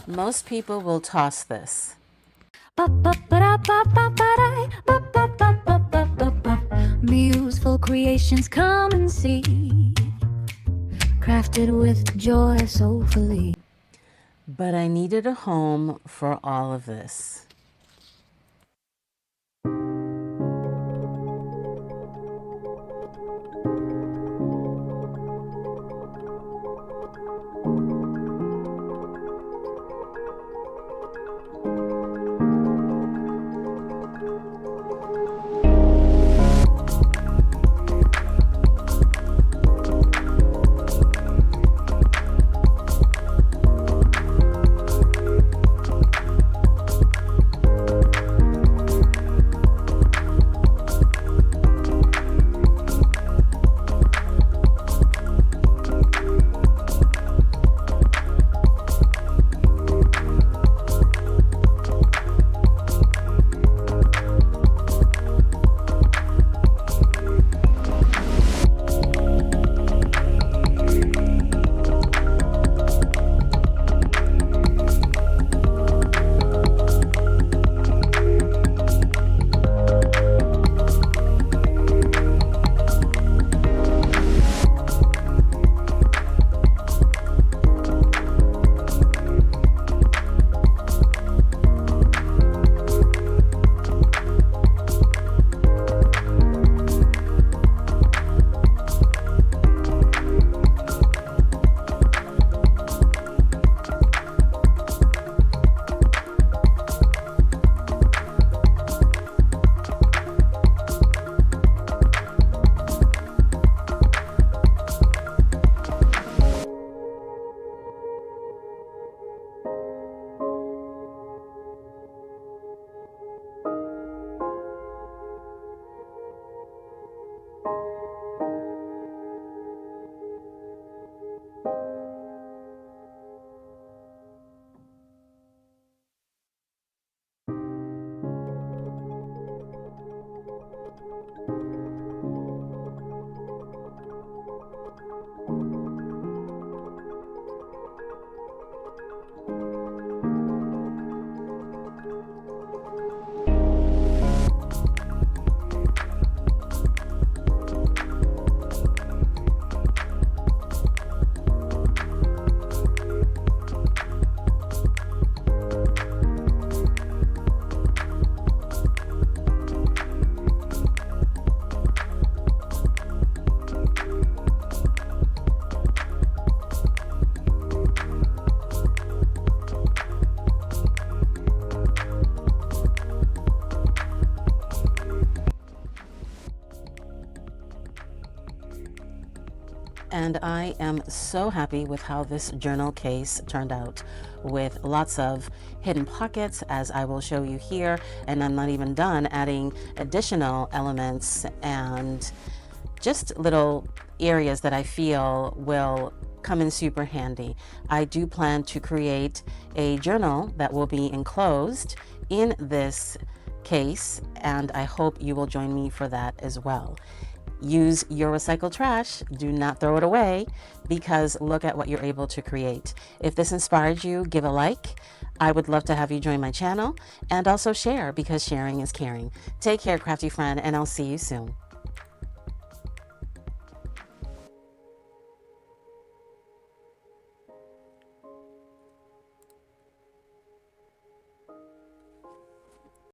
Most people will toss this. Museful creations, come and see, crafted with joy soulfully. But I needed a home for all of this. And I am so happy with how this journal case turned out, with lots of hidden pockets, as I will show you here. And I'm not even done adding additional elements and just little areas that I feel will come in super handy. I do plan to create a journal that will be enclosed in this case, and I hope you will join me for that as well. Use your recycled trash. Do not throw it away, because look at what you're able to create. If this inspired you, give a like. I would love to have you join my channel, and also share, because sharing is caring. Take care, crafty friend, and I'll see you soon.